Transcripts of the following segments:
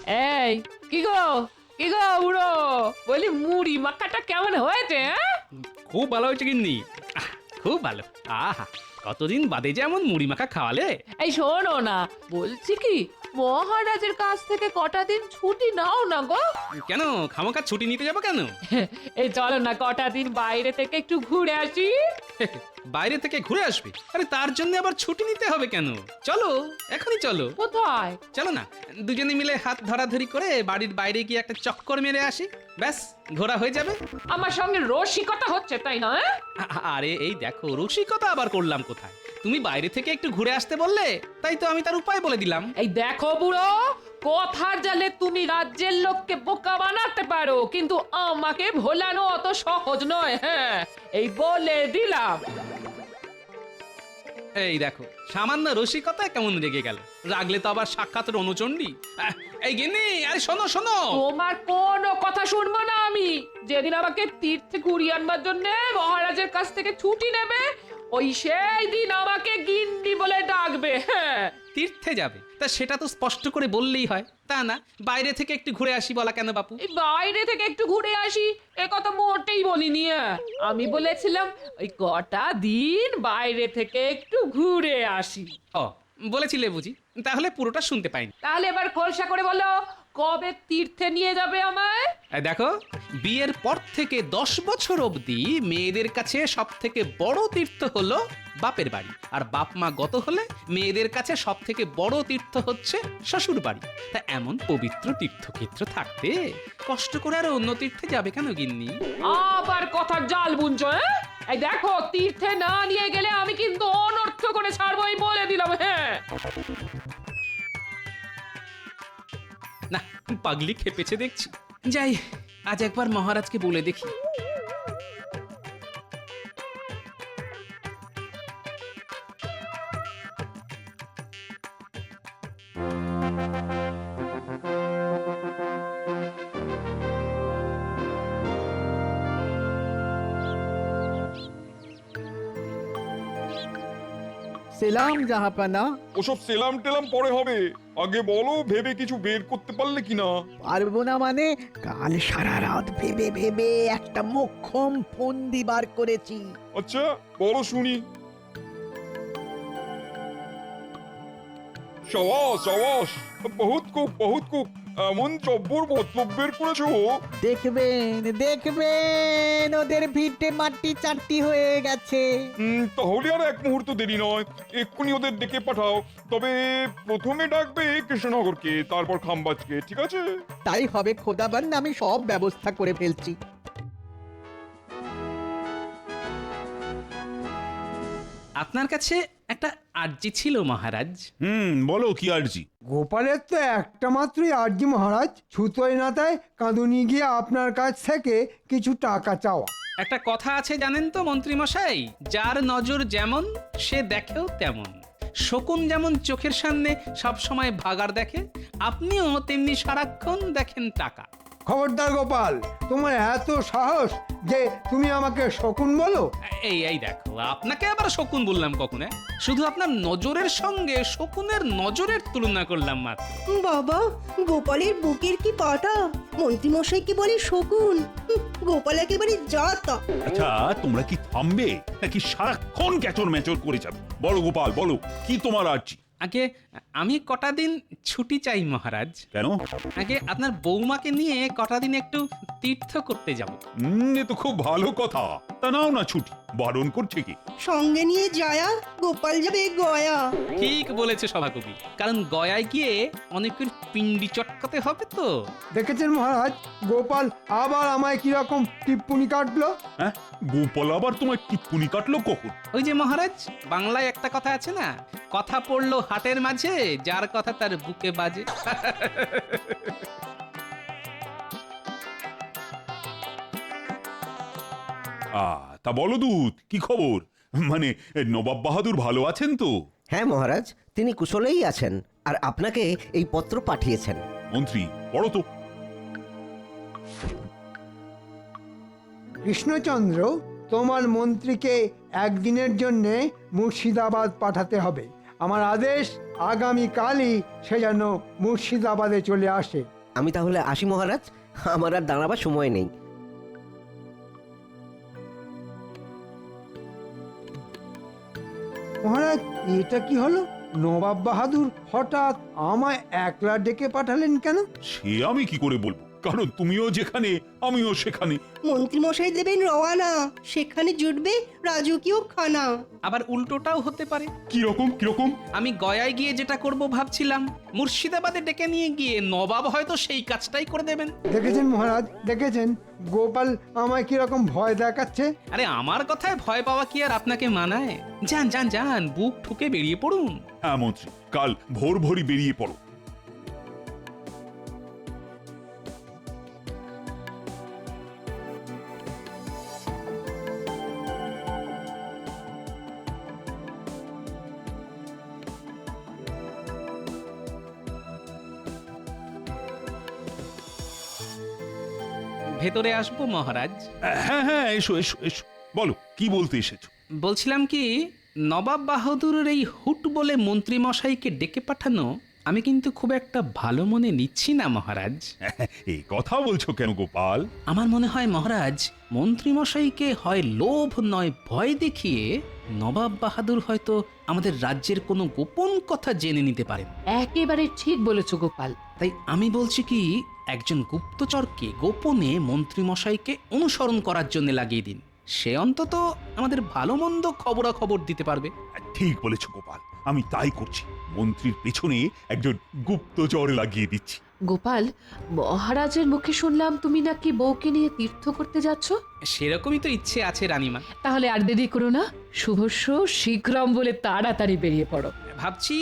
এই কি গো, কি গো বুড়ো, বলি মুড়ি মাখাটা কেমন হয়েছে? খুব ভালো হয়েছে গিন্নি, খুব ভালো। আহা, কতদিন বাদে যে এমন মুড়ি মাখা খাওয়ালে। এই শোনো না, বলছি কি মহারাজের কাছ থেকে কটা দিন ছুটি নাও না গো। কেন খামোকা ছুটি নিতে যাবো কেন? এই চলো না কটা দিন বাইরে থেকে একটু ঘুরে আসি। বাইরে থেকে ঘুরে আসবে? আরে তার জন্য আবার ছুটি নিতে হবে কেন? চলো, এখনই চলো। কোথায়? চলো না, দুজনে মিলে হাত ধরাধরি করে বাড়ির বাইরে গিয়ে একটা চক্কর মেরে আসি, ব্যাস ঘোরা হয়ে যাবে। আমার সঙ্গে রসিকতা হচ্ছে তাই না? আরে এই দেখো, রসিকতা আবার করলাম কোথায়? তুমি বাইরে থেকে একটু ঘুরে আসতে বললে, তাই তো আমি তার উপায় বলে দিলাম। এই দেখো বুড়ো, কথার জালে তুমি রাজ্যের লোককে বোকা বানাতে পারো, কিন্তু আমাকে ভোলানো অত সহজ নয়। হ্যাঁ, এই বলে দিলাম। এই দেখো, সামান্য রসিকতায় কেমন রেগে গেল। রাগলে তো আবার সাক্ষাৎ রণচণ্ডী। এই গিন্নি, আরে শোনো শোনো। তোমার কোনো কথা শুনবো না আমি। যেদিন আমাকে তীর্থে ঘুরিয়ে আনবার জন্য মহারাজের কাছ থেকে ছুটি নেবে, ওই সেই দিন আমাকে গিন্নি বলে ডাকবে। হ্যাঁ, তীর্থে যাবে, তা সেটা তো স্পষ্ট করে বললেই হয়, তা না বাইরে থেকে একটু ঘুরে আসি বলা কেন বাপু? এই বাইরে থেকে একটু ঘুরে আসি এ কথা মোটেই বলিনি। আমি বলেছিলাম ওই কটা দিন বাইরে থেকে একটু ঘুরে আসি। ও, বলেছিলে বুঝি, তাহলে পুরোটা শুনতে পাইনি। তাহলে এবার খোলসা করে বলো, কবে তীর্থে নিয়ে যাবে আমায়? এই দেখো, বিয়ের পর থেকে 10 বছর অবধি মেয়েদের কাছে সব থেকে বড় তীর্থ হলো বাপের বাড়ি, আর বাপ মা গত হলে মেয়েদের কাছে সব থেকে বড় তীর্থ হচ্ছে শ্বশুর বাড়ি। তা এমন পবিত্র তীর্থক্ষেত্র থাকতে কষ্ট করে আর অন্য তীর্থে যাবে কেন গিন্নি? আবার কথার জাল বুনছো? এই দেখো, তীর্থে না নিয়ে গেলে আমি কিন্তু অনর্থ করে ছাড়বো, এই বলে দিলাম। হ্যাঁ, না, পাগলি খেপেছে দেখছি। যাই, আজ একবার মহারাজকে বলে দেখি। সেলাম জাহাপানা। ওসব সেলাম টেলাম পরে হবে, আগে বলো ভেবে কিছু বের করতে পারলে কিনা। পারবো না মানে? কাল সারা রাত ভেবে ভেবে একটা মোক্ষম ফন্দি বার করেছি। আচ্ছা বলো শুনি। সাবাস সাবাস, বহুত খুব এমন জব্বর মতলব বের করেছো। দেখবেন দেখবেন, ওদের ভিটে মাটি চারটি হয়ে গেছে। তাহলে আর এক মুহূর্ত দেরি নয়, এক্ষুনি ওদের ডেকে পাঠাও। তবে প্রথমে ডাকবে কৃষ্ণনগরকে, তারপর খাম্বাজকে, ঠিক আছে? তাই হবে খোদাবান, আমি সব ব্যবস্থা করে ফেলছি। আপনার কাছে একটা আর্জি ছিল মহারাজ। বলো কি আরজি? গোপালের তো একটা মাত্রই আর্জি মহারাজ, ছুতোয় নাতায় কাঁদুনি গিয়ে আপনার কাছ থেকে কিছু টাকা চাওয়া। একটা কথা আছে জানেন তো মন্ত্রী মশাই, যার নজর যেমন সে দেখেও তেমন। শকুন যেমন চোখের সামনে সব সময় ভাগার দেখে, আপনিও তেমনি সারাক্ষণ দেখেন টাকা। খবরদার গোপাল, তোমার এত সাহস যে তুমি আমাকে শকুন বলো? এই দেখো, আপনাকে আবার শকুন বললাম কখন? শুধু আপনার নজরের সঙ্গে শকুনের নজরের তুলনা করলাম মাত্র। বাবা, গোপালের বুকের কি পাটা! মন্ত্রীমশাই কি বলে শকুন! গোপাল একেবারে জাতা। আচ্ছা তোমরা কি থামবে নাকি সারাক্ষণ ক্যাচর ম্যাচর করে যাবে? বলো গোপাল, বলো কি তোমার আরজি? আগে আমি কটা দিন ছুটি চাই মহারাজ। কেন? আগে আপনার বৌমাকে নিয়ে কটা দিন একটু তীর্থ করতে যাব। এ তো খুব ভালো কথা, তা নাও না ছুটি, বারণ করছে কি? সঙ্গে নিয়ে যায়া, গোপাল যাবে গয়া। ঠিক বলেছে সভাকবি, কারণ গয়ায় গিয়ে অনেকের পিন্ডি চটকাতে হবে তো। দেখেছেন মহারাজ, গোপাল আবার আমায় কিরকম টিপ্পুনি কাটলো। হ্যাঁ, গোপাল আবার তোমার টিপ্পুনি কাটলো কখন? ওই যে মহারাজ, বাংলায় একটা কথা আছে না, কথা পড়লো হাটের মাঝে, যার কথা তার বুকে বাজে। তা বলো দূত, কি খবর? মানে নবাব বাহাদুর ভালো আছেন তো? হ্যাঁ মহারাজ, তিনি কুশলেই আছেন, আর আপনাকে এই পত্র পাঠিয়েছেন। মন্ত্রী পড়ো তো। কৃষ্ণচন্দ্র, তোমার মন্ত্রীকে একদিনের জন্য মুর্শিদাবাদ পাঠাতে হবে। আমার আদেশ, আগামীকালই সে যেন মুর্শিদাবাদে চলে আসে। আমি তাহলে আসি মহারাজ, আমার আর দাঁড়াবার সময় নেই। মহারাজ, এটা কি হলো? নবাব বাহাদুর হঠাৎ আমায় একলা ডেকে পাঠালেন কেন? সে আমি কি করে বলবো, কারণ তুমিও যেখানে আমিও সেখানে। মন্ত্রী মশাই দেবেন রওয়ানা, সেখানে জুটবে রাজকীয় খানা। আবার উল্টোটাও হতে পারে। কিরকম কিরকম? আমি গয়ায় গিয়ে যেটা করব ভাবছিলাম, মুর্শিদাবাদে ডেকে নিয়ে গিয়ে নবাব হয়তো সেই কাজটাই করে দেবেন। দেখেছেন মহারাজ, দেখেছেন গোপাল আমায় কিরকম ভয় দেখাচ্ছে? আরে আমার কথায় ভয় পাওয়া কি আর আপনাকে মানায়? যান যান যান, বুক ঠুকে বেরিয়ে পড়ুন। হ্যাঁ মন্ত্রী, কাল ভোর ভোরই বেরিয়ে পড়ো। ভেতরে আসবো মহারাজ? হ্যাঁ হ্যাঁ, এসো এসো এসো, বলো কি বলতে এসেছো? বলছিলাম কি, নবাব বাহাদুরের এই হুট বলে মন্ত্রী মশাইকে ডেকে পাঠানো আমি কিন্তু খুব একটা ভালো মনে নিচ্ছি না মহারাজ। এই কথা বলছো কেন গোপাল? আমার মনে হয় মহারাজ, মন্ত্রী মশাইকে হয় লোভ নয় ভয় দেখিয়ে নবাব বাহাদুর হয়তো আমাদের রাজ্যের কোনো গোপন কথা জেনে নিতে পারেন। একেবারে ঠিক বলেছো গোপাল। তাই আমি বলছি কি, একজন গুপ্তচরকে গোপনে মন্ত্রী মশাইকে অনুসরণ করার জন্য লাগিয়ে দিন। সে অন্তত আমাদের ভালো মন্দ খবরাখবর দিতে পারবে। ঠিক বলেছো গোপাল, আমি তাই করছি। মন্ত্রীর পেছনে একজন গুপ্তচর লাগিয়ে দিচ্ছি। গোপাল, মহারাজের মুখে শুনলাম তুমি নাকি বউকে নিয়ে তীর্থ করতে যাচ্ছ। সেরকমই তো ইচ্ছে আছে রানীমা। তাহলে আর দেরি করো না, শুভস্য শীঘ্রম বলে তাড়াতাড়ি বেরিয়ে পড়ো। ভাবছি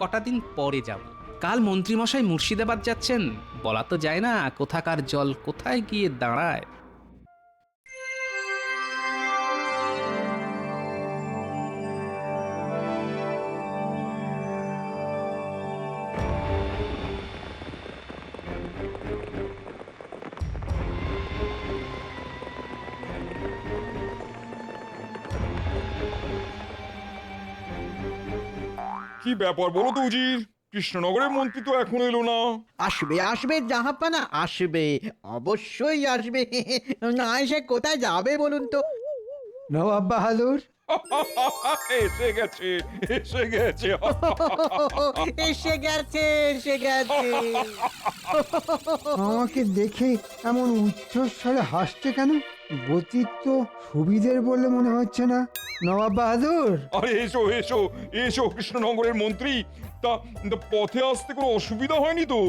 কটা দিন পরে যাব। কাল মন্ত্রীমশাই মুর্শিদাবাদ যাচ্ছেন, বলা তো যায় না কোথাকার জল কোথায় গিয়ে দাঁড়ায়। কি ব্যাপার বলো তো উজির, কৃষ্ণনগরের মন্ত্রী তো এখনো এলো না। আসবে আসবে জাহাপানা, আসবে, অবশ্যই আসবে। না এসে কোথায় যাবে বলুন তো? নবাব বাহাদুর, এসে গেছে এসে গেছে। এসে গেছে এসে গেছে। আমাকে দেখে এমন উচ্চস্বরে হাসছে কেন? গতিক তো সুবিধের বলে মনে হচ্ছে না। নবাব বাহাদুর, আরে এসো এসো এসো, কৃষ্ণনগরের মন্ত্রী। তা তা পথে আসতে কোনো অসুবিধা হয়নি তো?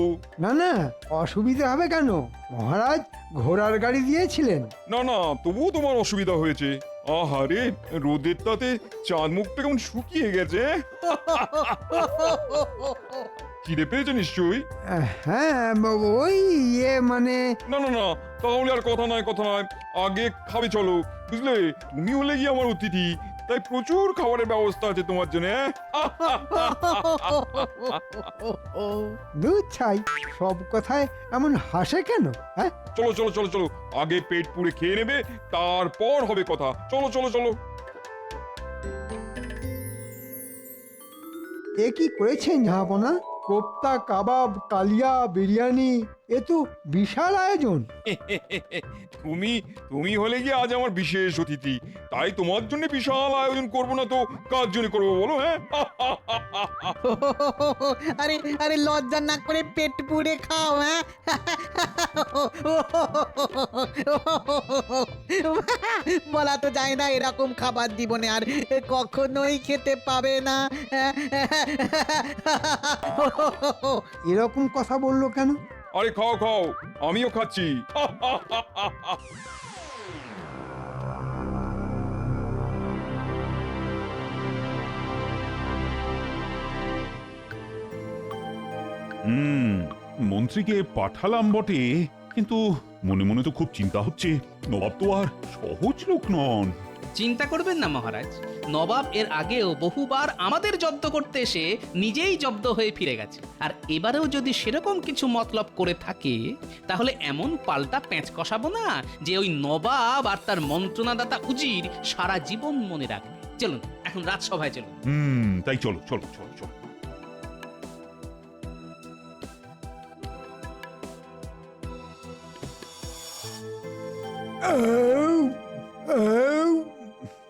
না না, অসুবিধা হবে কেন? মহারাজ ঘোড়ার গাড়ি দিয়েছিলেন। না না, তবুও তোমার অসুবিধা হয়েছে। আহারে, রোদের তাতে চাঁদ মুখটা কেমন শুকিয়ে গেছে। খিদে পেয়েছে নিশ্চয়ই? হ্যাঁ, ওই মানে না না না, তাহলে আর কথা নয় কথা নয়, আগে খাবে চলো। বুঝলে, তুমি হলে গিয়ে আমার অতিথি, তাই প্রচুর খাবারের ব্যবস্থা আছে তোমার জন্য। দুধ ছাই, সব কথায় এমন হাসে কেন? হ্যাঁ, চলো চলো চলো চলো, আগে পেট পুড়ে খেয়ে নেবে, তারপর হবে কথা। চলো চলো চলো। এ কি করেছেন জাহাপনা? কোপ্তা, কাবাব, কালিয়া, বিরিয়ানি, এ তো বিশাল আয়োজন। তুমি তুমি হলে গিয়ে আজ আমার বিশেষ অতিথি, তাই তোমার জন্য বিশাল আয়োজন করবো না তো কার জন্য করবো বলো? হ্যাঁ, আরে আরে লজ্জা না করে পেট পুড়ে খাও। হ্যাঁ, বলা তো যায় না এরকম খাবার জীবনে আর কখনোই খেতে পাবে না। এরকম কথা বললো কেন? আরে খাও খাও, আমিও খাচ্ছি। মন্ত্রীকে পাঠালাম বটে, কিন্তু মনে মনে তো খুব চিন্তা হচ্ছে। নবাব তো আর সহজ লোক নন। চিন্তা করবেন না মহারাজ, নবাব এর আগেও বহুবার আমাদের জব্দ করতে এসে নিজেই জব্দ হয়ে ফিরে গেছে। আর এবারেও যদি সেরকম কিছু মতলব করে থাকে, তাহলে এমন পাল্টা প্যাঁচ কষাবো না যে ওই নবাব আর তার মন্ত্রণাদাতা উজির সারা জীবন মনে রাখবে। চলুন এখন রাজসভায় চলুন। তাই চলো চলো চলো চলো।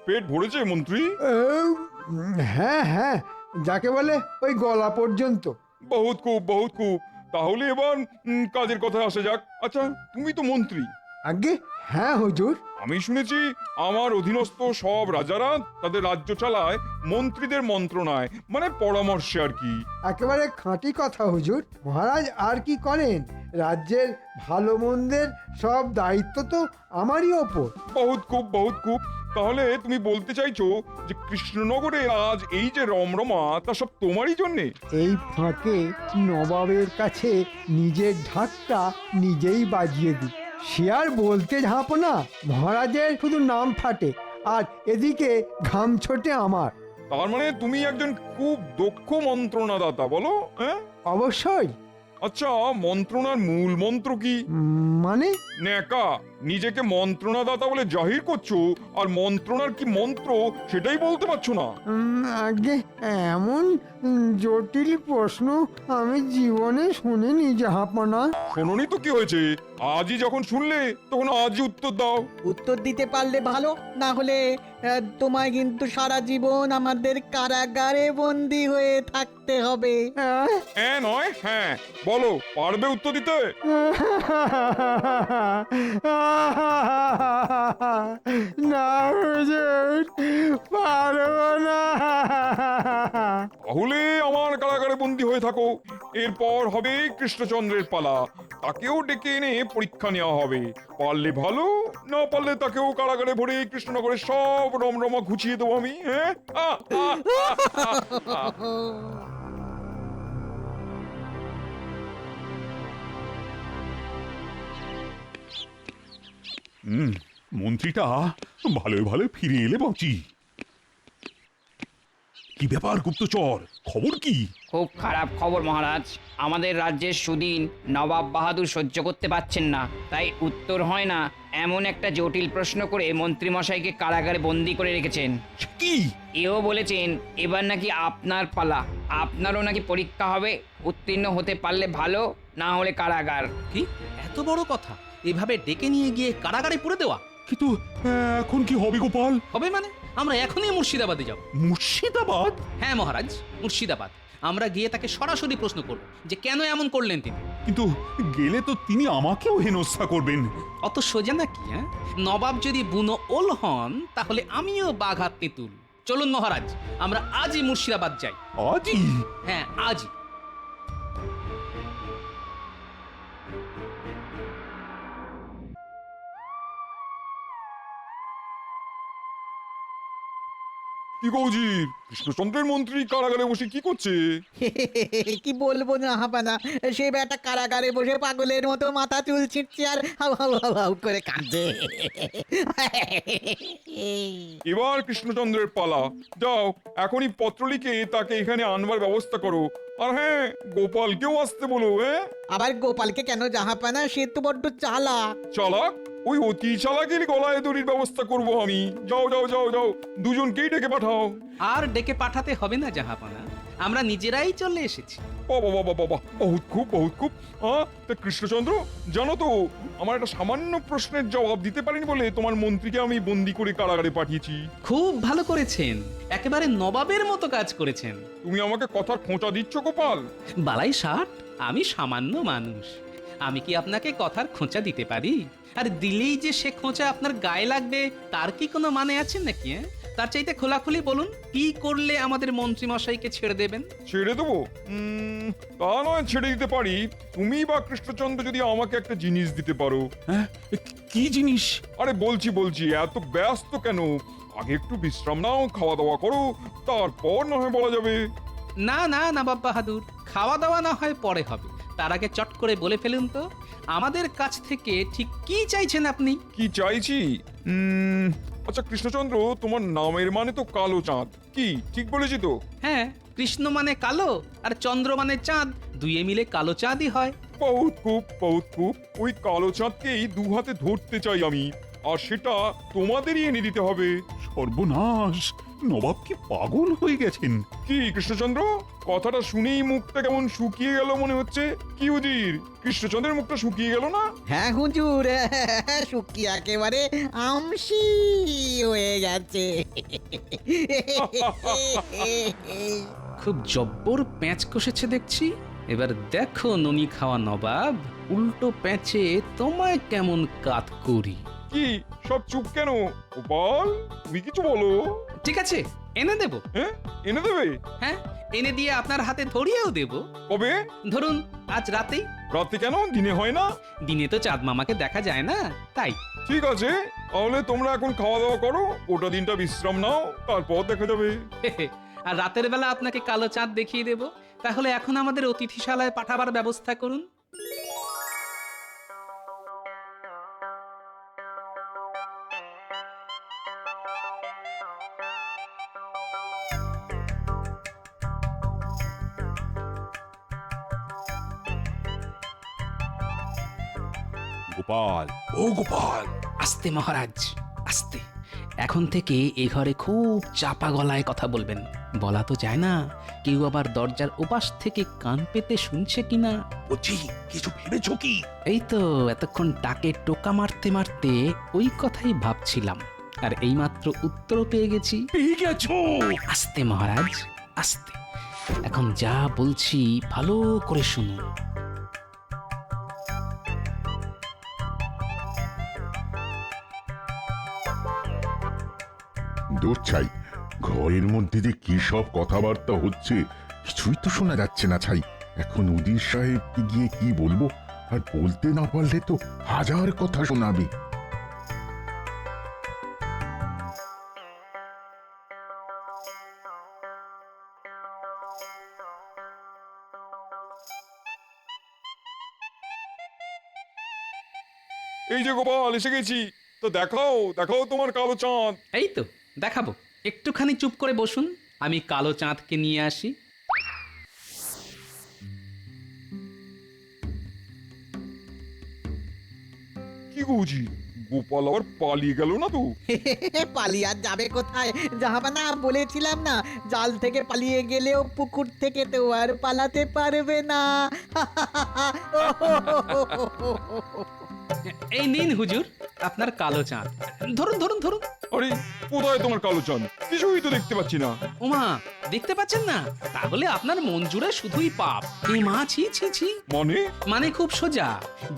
পেট ভরেছে মন্ত্রী? হ্যাঁ হ্যাঁ, যাকে বলে ওই গলা পর্যন্ত। বহুত খুব, বহুত খুব। তাহলে এবার কাজের কথা আসা যাক। আচ্ছা, তুমি তো মন্ত্রী। আগে হ্যাঁ হুজুর। আমি শুনেছি আমার অধীনস্থ সব রাজারা তাদের রাজ্য চালায় মন্ত্রীদের মন্ত্রণায়, মানে পরামর্শে আর কি। একেবারে খাঁটি কথা হুজুর। মহারাজ আর কি করেন, রাজ্যের ভালো মন্দের সব দায়িত্ব তো আমারই ওপর। বহুত খুব, বহুত খুব। তাহলে তুমি বলতে চাইছো যে কৃষ্ণনগরে আজ এই যে রমরমা তা সব তোমারই জন্যে? এই ফাঁকে নবাবের কাছে নিজের ঢাকটা নিজেই বাজিয়ে দিই। সে আর বলতে ঝাঁপো না, মহারাজের শুধু নাম ফাটে আর এদিকে ঘাম ছোটে আমার। তার মানে তুমি একজন খুব দক্ষ মন্ত্রণাদাতা, বলো? হ্যাঁ, অবশ্যই। আচ্ছা, মন্ত্রণার মূল মন্ত্র কি? মানে ন্যাকা, নিজেকে মন্ত্রণাদাতা বলে জাহির করছো আর মন্ত্রণার কি মন্ত্র সেটাই বলতে পারছো না। আগে এমন জটিল প্রশ্ন আমি জীবনে শুনিনি জাহাপনা। শোনোনি তো কি হয়েছে, আজই যখন শুনলে তখন আজই উত্তর দাও। উত্তর দিতে পারলে ভালো, না হলে তোমায় কিন্তু সারা জীবন আমাদের কারাগারে বন্দী হয়ে থাকতে হবে। হ্যাঁ নয় হ্যাঁ, বলো, পারবে উত্তর দিতে? না হুজুর, পারবো না। তাহলে আমার কারাগারে বন্দী হয়ে থাকো। এরপর হবে কৃষ্ণচন্দ্রের পালা, তাকেও ডেকে এনে পরীক্ষা নেওয়া হবে। পারলে ভালো, না পারলে তাকেও কারাগারে ভরে কৃষ্ণনগরের সব রমরমা ঘুচিয়ে দেবো আমি। হ্যাঁ, মন্ত্রীটা ভালোই ভালো ফিরে এলে বাঁচি। কি ব্যাপার গুপ্তচর, খবর কি? খুব খারাপ খবর মহারাজ। আমাদের রাজ্যের সুদিন নবাব বাহাদুর সহ্য করতে পারছেন না, তাই উত্তর হয় না এমন একটা জটিল প্রশ্ন করে মন্ত্রীমশাইকে কারাগারে বন্দি করে রেখেছেন। কি? এও বলেছেন এবার নাকি আপনার পালা, আপনারও নাকি পরীক্ষা হবে। উত্তীর্ণ হতে পারলে ভালো, না হলে কারাগার। কি এত বড় কথা, এভাবে ডেকে নিয়ে গিয়ে কারাগারে পুরে দেওয়া? কিন্তু এখন কি হবে গোপাল? হবে মানে আমরা এখনই মুর্শিদাবাদে যাব। মুর্শিদাবাদ? হ্যাঁ মহারাজ, মুর্শিদাবাদ। আমরা গিয়ে তাকে সরাসরি প্রশ্ন করব যে কেন এমন করলেন তিনি। কিন্তু গেলে তো তিনি আমাকেও হেনস্থা করবেন। অত সোজা নাকি? হ্যাঁ, নবাব যদি বুনো ওল হন তাহলে আমিও বাঘ হাত তেঁতুল। চলুন মহারাজ, আমরা আজই মুর্শিদাবাদ যাই। আজই? হ্যাঁ আজই। কি কৌজি, কৃষ্ণচন্দ্রের মন্ত্রী কারাগারে বসে কি করছে? কি বলবো না হাপানা, সে বেটা কারাগারে বসে পাগলের মতো মাথা চুল ছিটছে আর হাউ হাউ হাউ হাউ করে কাঁদছে। এবার কৃষ্ণচন্দ্রের পালা। যাও, এখনই পত্র লিখে তাকে এখানে আনবার ব্যবস্থা করো। আর হ্যাঁ, গোপালকেও আসতে বলো। হ্যাঁ, আবার গোপালকে কেন জাহাপানা, সে তো বড্ড চালাক। চালাক? ওই অতি চালাকের গলায় দড়ির ব্যবস্থা করব আমি। যাও যাও যাও যাও, দুজনকেই ডেকে পাঠাও। আর ডেকে পাঠাতে হবে না জাহাপনা, আমরা নিজেরাই চলে এসেছি। বাবা বাবা বাবা, বহুত খুব, বহুত খুব। তা কৃষ্ণচন্দ্র, জানো তো আমার একটা সামান্য প্রশ্নের জবাব দিতে পারিনি বলে তোমার মন্ত্রীকে আমি বন্দি করে কারাগারে পাঠিয়েছি। খুব ভালো করেছেন, একেবারে নবাবের মতো কাজ করেছেন। তুমি আমাকে কথার খোঁচা দিচ্ছ গোপাল? বালাই ষাট, আমি সামান্য মানুষ, আমি কি আপনাকে কথার খোঁচা দিতে পারি? আর দিলেই যে সে খোঁচা আপনার গায়ে লাগবে তার কি কোনো মানে আছে নাকি? তার চাইতে খোলাখুলি বলুন, কি করলে আমাদের মন্ত্রী মশাইকে ছেড়ে দেবেন? ছেড়ে দেবো? তা নয় ছেড়ে দিতে পারি, তুমি বা কৃষ্ণচন্দ্র যদি আমাকে একটা জিনিস দিতে পারো। হ্যাঁ, কি জিনিস? আরে বলছি বলছি, এত ব্যস্ত কেন? আগে একটু বিশ্রাম নাও, খাওয়া দাওয়া করো, তারপর না হয় বলা যাবে। না না নবাব বাহাদুর, খাওয়া দাওয়া না হয় পরে হবে, তার আগে চট করে বলে ফেলুন তো আমাদের কাছ থেকে ঠিক কি চাইছেন আপনি? কি চাইছি? আচ্ছা কৃষ্ণচন্দ্র, তোমার নামের মানে তো কালো চাঁদ, কি ঠিক বলেছি তো? হ্যাঁ, কৃষ্ণ মানে কালো আর চন্দ্র মানে চাঁদ, দুইয়ে মিলে কালো চাঁদই হয়। বহুত খুব, বহুত খুব। ওই কালো চাঁদকেই দু হাতে ধরতে চাই আমি, আর সেটা তোমাদেরই এনে দিতে হবে। সর্বনাশ, নবাব কি পাগল হয়ে গেছেন? কি কৃষ্ণচন্দ্র, কথাটা শুনেই মুখটা কেমন শুকিয়ে গেল মনে হচ্ছে। কি উজির, কৃষ্ণচন্দ্রের মুখটা শুকিয়ে গেল না? হ্যাঁ হুজুর, শুকিয়ে একেবারে আমসি হয়ে গেছে। খুব জব্বর প্যাঁচ কষেছে দেখছি। এবার দেখো ননি খাওয়া নবাব, উল্টো প্যাঁচে তোমায় কেমন কাত করি। কি সব চুপ কেন? গোপাল, তুমি কিছু বলো। ঠিক আছে, এনে দেব। হ্যাঁ, এনে দেবে? হ্যাঁ, এনে দিয়ে আপনার হাতে ধরিয়েও দেব। কবে? ধরুন আজ রাতেই। রাতে কেন, দিনে হয় না? দিনে তো চাঁদ মামাকে দেখা যায় না, তাই। ঠিক আছে, তাহলে তোমরা এখন খাওয়া দাওয়া করো, ওটা দিনটা বিশ্রাম নাও, তারপর দেখা যাবে। আর রাতের বেলা আপনাকে কালো চাঁদ দেখিয়ে দেব। তাহলে এখন আমাদের অতিথিশালায় পাঠাবার ব্যবস্থা করুন। গোপাল, ও গোপাল, আস্তে মহারাজ, আস্তে। এখন থেকে এ ঘরে খুব চাপা গলায় কথা বলবেন। বলা তো যায় না কেউ আবার দরজার ওপাশ থেকে কান পেতে শুনছে কিনা। বলছি কিছু ভেবেছো কি? এই তো এতক্ষণ টাকে টোকা মারতে মারতে ওই কথাই ভাবছিলাম, আর এইমাত্র উত্তরও পেয়ে গেছি। পেয়ে গেছো? আস্তে মহারাজ, আস্তে। এখন যা বলছি ভালো করে শুনুন। দূর ছাই, ঘরের মধ্যে যে কি সব কথাবার্তা হচ্ছে কিছুই তো শোনা যাচ্ছে না ছাই। এখন উদির সাহেবকে গিয়ে কি বলবো, আর বলতে না পারলে তো হাজার কথা শোনাবে। এই যে গোপাল, এসে গেছি। তো দেখাও দেখাও তোমার কালো চাঁদ। এই তো দেখাবো, একটুখানি চুপ করে বসুন, আমি কালো চাঁদকে নিয়ে আসি। কি বুঝি, গোপাল আবার পালিয়ে গেল না তো? পালিয়ে আর যাবে কোথায় জাহাপানা? বলেছিলাম না, জাল থেকে পালিয়ে গেলেও পুকুর থেকে তো আর পালাতে পারবে না। এই নিন হুজুর আপনার কালো চাঁদ। ধরুন ধরুন ধরুন। আরে, কোথায় তোমার কালো চাঁদ? কিছুই তো দেখতে পাচ্ছি না। ওমা, দেখতে পাচ্ছেন না? তাহলে আপনার মন জুড়ে শুধুই পাপ। এ মা, ছি ছি ছি। মানে খুব সোজা।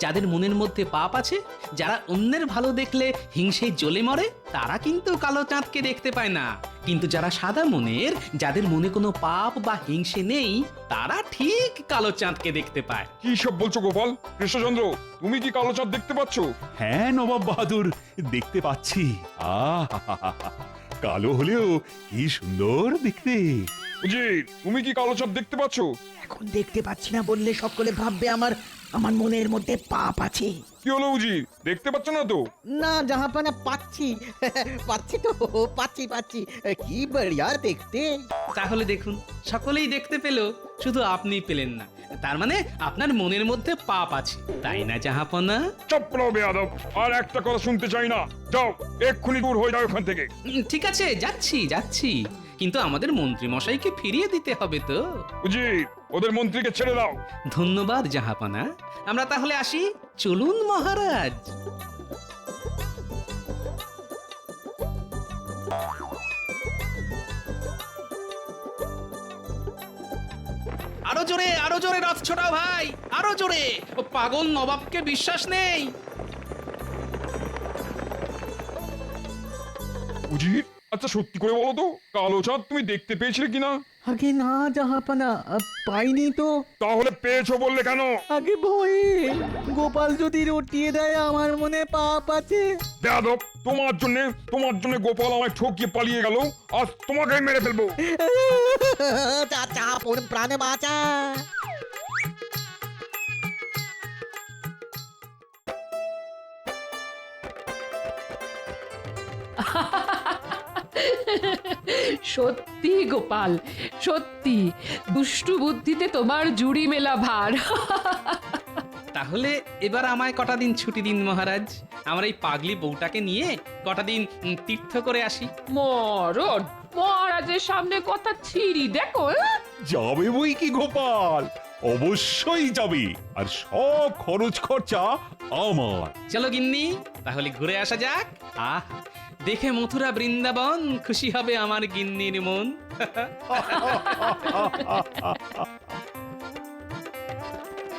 যাদের মনের মধ্যে পাপ আছে, যারা অন্যের ভালো দেখলে হিংসে জ্বলে মরে, তারা কিন্তু কালো চাঁদকে দেখতে পায় না। কিন্তু যারা সাদা মনের, যাদের মনে কোনো পাপ বা হিংসে নেই, তারা ঠিক কালো চাঁদকে দেখতে পায়। কি সব বলছো গোপাল? কৃষ্ণচন্দ্র, তুমি কি কালো চাঁদ দেখতে পাচ্ছ? হ্যাঁ নবাব বাহাদুর, দেখতে পাচ্ছি। কালো হলেও কি সুন্দর দেখতে। জি, তুমি কি কালো চাঁদ দেখতে পাচ্ছ? এখন দেখতে পাচ্ছি না বললে সকলে ভাববে আমার আমার মনের মধ্যে পাপ আছে। কি হলো বুঝি, দেখতে পাচ্ছ না তো? না জাহাপানা, পাচ্ছি পাচ্ছি তো, পাচ্ছি পাচ্ছি। কি বড়িয়া দেখতে। তাহলে দেখুন, সকলেই দেখতে পেল, শুধু আপনি পেলেন না। তার মানে আপনার মনের মধ্যে পাপ আছে, তাই না জাহাপনা? চুপ করো বেয়াদব, আর একটা কথা শুনতে চাই না। যাও, এক্ষুনি দূর হয়ে যাও এখান থেকে। ঠিক আছে, যাচ্ছি যাচ্ছি, কিন্তু আমাদের মন্ত্রী মশাইকে ফিরিয়ে দিতে হবে তো। বুঝি, ওদের মন্ত্রীকে ছেড়ে দাও। ধন্যবাদ জাহাপনা, আমরা তাহলে আসি। চলুন মহারাজ। আরো জোরে রথ ছোটাও ভাই, আরো জোরে। ও পাগল নবাবকে বিশ্বাস নেই। বুঝি, আচ্ছা সত্যি করে বলো তো, কালো চাঁদ তুমি দেখতে পেয়েছিলে কিনা? আগে না জাহাপানা, পাইনি তো। তাহলে পেয়েছো বললে কেন? আগে ভয়ে, গোপাল যদি রটিয়ে দেয় আমার মনে পাপ আছে। বেয়াদব, তোমার জন্য গোপাল আমায় ঠকিয়ে পালিয়ে গেল, আজ তোমাকেই মেরে ফেলবো। চাচা, প্রাণে বাঁচা। সত্যি গোপাল, সত্যি দুষ্টু বুদ্ধিতে তোমার জুড়ি মেলা ভার। তা তাহলে এবার আমায় কটা দিন ছুটি দিন মহারাজ, আমার এই পাগলি বউটাকে নিয়ে কটা দিন তীর্থ করে আসি। মরণ, মহারাজের সামনে কথা ছিড়ি দেখো। যাবে বই কি গোপাল, অবশ্যই যাবে, আর সব খরচ খরচা আমার। চলো গিন্নি, তাহলে ঘুরে আসা যাক। আহ, দেখে মথুরা বৃন্দাবন খুশি হবে আমার গিন্নির মন।